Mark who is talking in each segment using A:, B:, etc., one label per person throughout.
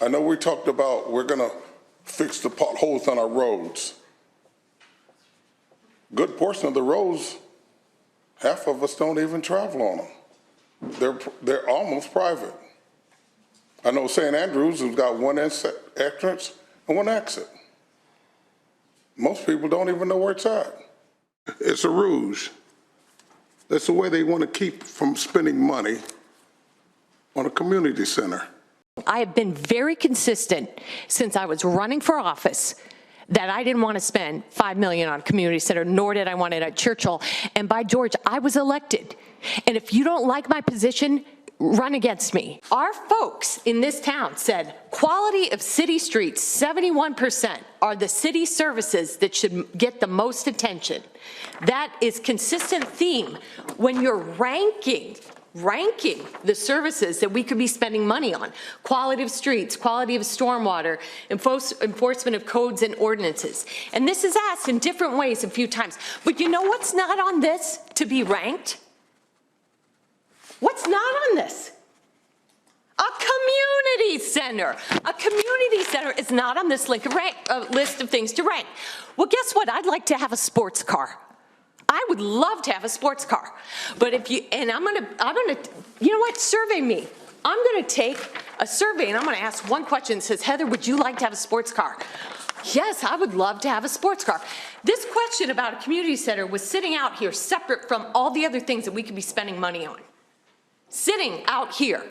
A: I know we talked about we're going to fix the potholes on our roads. Good portion of the roads, half of us don't even travel on them. They're almost private. I know St. Andrews has got one entrance and one exit. Most people don't even know where it's at. It's a ruse. That's the way they want to keep from spending money on a community center.
B: I have been very consistent since I was running for office that I didn't want to spend $5 million on a community center, nor did I want it at Churchill. And by George, I was elected. And if you don't like my position, run against me. Our folks in this town said quality of city streets, 71% are the city services that should get the most attention. That is consistent theme when you're ranking the services that we could be spending money on. Quality of streets, quality of stormwater, enforcement of codes and ordinances. And this is asked in different ways a few times. But you know what's not on this to be ranked? What's not on this? A community center. A community center is not on this list of things to rank. Well, guess what? I'd like to have a sports car. I would love to have a sports car. But if you, and I'm gonna, you know what, survey me. I'm gonna take a survey and I'm gonna ask one question that says, Heather, would you like to have a sports car? Yes, I would love to have a sports car. This question about a community center was sitting out here separate from all the other things that we could be spending money on. Sitting out here.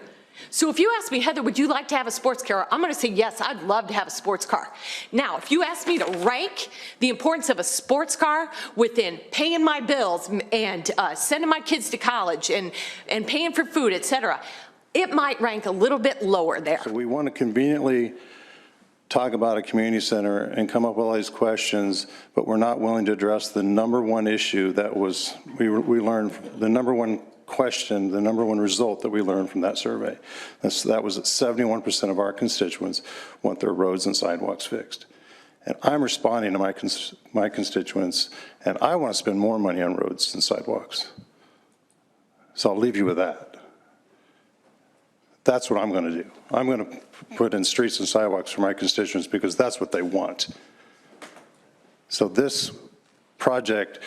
B: So if you ask me, Heather, would you like to have a sports car? I'm going to say, yes, I'd love to have a sports car. Now, if you ask me to rank the importance of a sports car within paying my bills and sending my kids to college and paying for food, et cetera, it might rank a little bit lower there.
C: So we want to conveniently talk about a community center and come up with all these questions, but we're not willing to address the number one issue that was, we learned, the number one question, the number one result that we learned from that survey. That was that 71% of our constituents want their roads and sidewalks fixed. And I'm responding to my constituents, and I want to spend more money on roads and sidewalks. So I'll leave you with that. That's what I'm going to do. I'm going to put in streets and sidewalks for my constituents because that's what they want. So this project,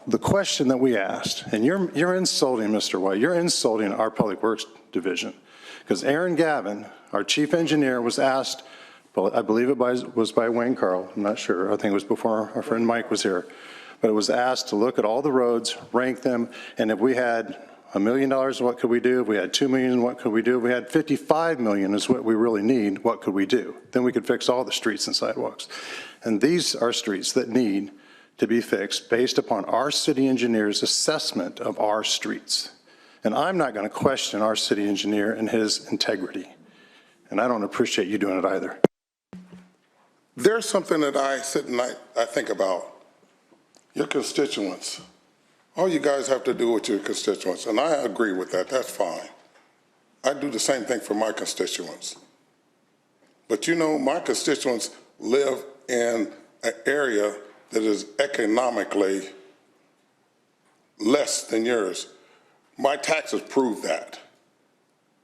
C: the question that we asked, and you're insulting, Mr. White, you're insulting our Public Works Division, because Aaron Gavin, our chief engineer, was asked, well, I believe it was by Wayne Carl, I'm not sure, I think it was before our friend Mike was here, but it was asked to look at all the roads, rank them, and if we had $1 million, what could we do? If we had $2 million, what could we do? If we had $55 million is what we really need, what could we do? Then we could fix all the streets and sidewalks. And these are streets that need to be fixed based upon our city engineer's assessment of our streets. And I'm not going to question our city engineer and his integrity. And I don't appreciate you doing it either.
A: There's something that I sit and I think about. Your constituents. All you guys have to do with your constituents, and I agree with that, that's fine. I do the same thing for my constituents. But you know, my constituents live in an area that is economically less than yours. My taxes prove that.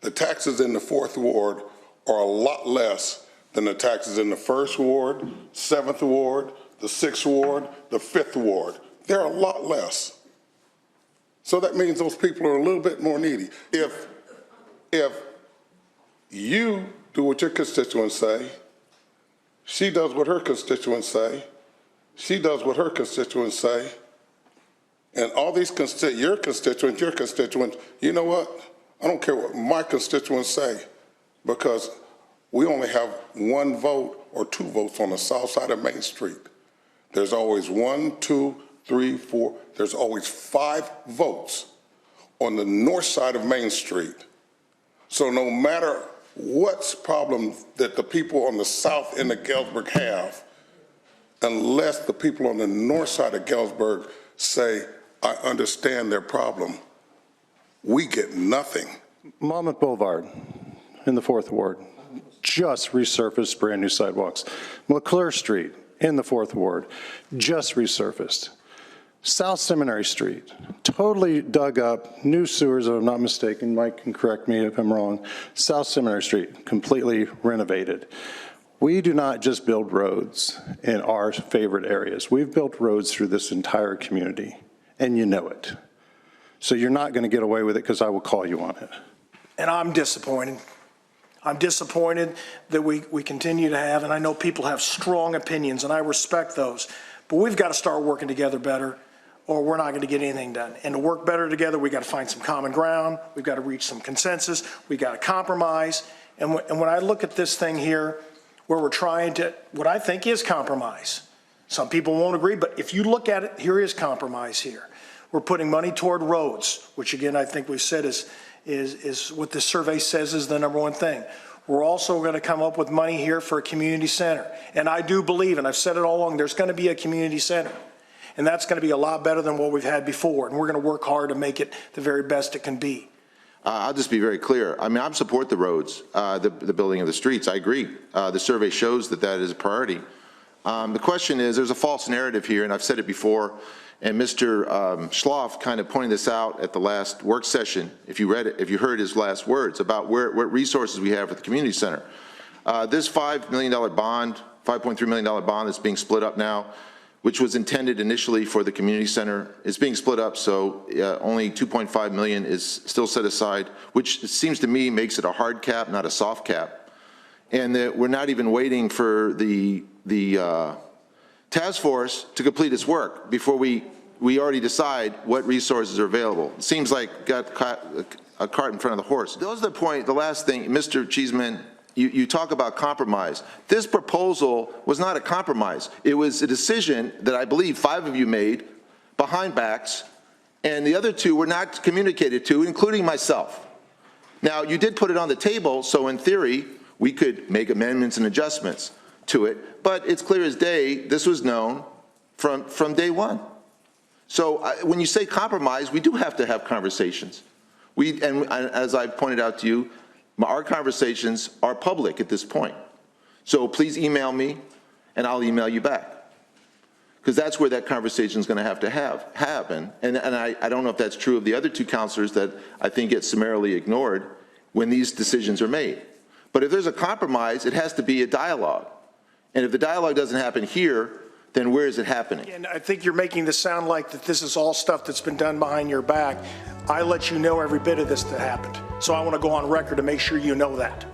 A: The taxes in the 4th Ward are a lot less than the taxes in the 1st Ward, 7th Ward, the 6th Ward, the 5th Ward. They're a lot less. So that means those people are a little bit more needy. If you do what your constituents say, she does what her constituents say, she does what her constituents say, and all these your constituents, you know what? I don't care what my constituents say, because we only have 1 vote or 2 votes on the south side of Main Street. There's always 1, 2, 3, 4, there's always 5 votes on the north side of Main Street. So no matter what problem that the people on the south end of Galesburg have, unless the people on the north side of Galesburg say, I understand their problem, we get nothing.
C: Monmouth Boulevard in the 4th Ward, just resurfaced brand new sidewalks. McClure Street in the 4th Ward, just resurfaced. South Seminary Street, totally dug up, new sewers, if I'm not mistaken, Mike can correct me if I'm wrong. South Seminary Street, completely renovated. We do not just build roads in our favorite areas. We've built roads through this entire community, and you know it. So you're not going to get away with it because I will call you on it.
D: And I'm disappointed. I'm disappointed that we continue to have, and I know people have strong opinions, and I respect those, but we've got to start working together better, or we're not going to get anything done. And to work better together, we've got to find some common ground. We've got to reach some consensus. We've got to compromise. And when I look at this thing here, where we're trying to, what I think is compromise. Some people won't agree, but if you look at it, here is compromise here. We're putting money toward roads, which again, I think we've said is what this survey says is the number one thing. We're also going to come up with money here for a community center. And I do believe, and I've said it all along, there's going to be a community center. And that's going to be a lot better than what we've had before. And we're going to work hard to make it the very best it can be.
E: I'll just be very clear. I mean, I support the roads, the building of the streets. I agree. The survey shows that that is a priority. The question is, there's a false narrative here, and I've said it before, and Mr. Schloff kind of pointed this out at the last work session, if you read it, if you heard his last words about what resources we have at the community center. This $5 million bond, $5.3 million bond that's being split up now, which was intended initially for the community center, is being split up, so only $2.5 million is still set aside, which it seems to me makes it a hard cap, not a soft cap. And that we're not even waiting for the task force to complete its work before we already decide what resources are available. It seems like got a cart in front of the horse. Those are the point, the last thing, Mr. Cheeseman, you talk about compromise. This proposal was not a compromise. It was a decision that I believe 5 of you made behind backs, and the other 2 were not communicated to, including myself. Now, you did put it on the table, so in theory, we could make amendments and adjustments to it, but it's clear as day, this was known from day one. So when you say compromise, we do have to have conversations. And as I pointed out to you, our conversations are public at this point. So please email me and I'll email you back. Because that's where that conversation is going to happen. And I don't know if that's true of the other 2 counselors that I think get summarily ignored when these decisions are made. But if there's a compromise, it has to be a dialogue. And if the dialogue doesn't happen here, then where is it happening?
D: And I think you're making this sound like that this is all stuff that's been done behind your back. I let you know every bit of this that happened. So I want to go on record to make sure you know that.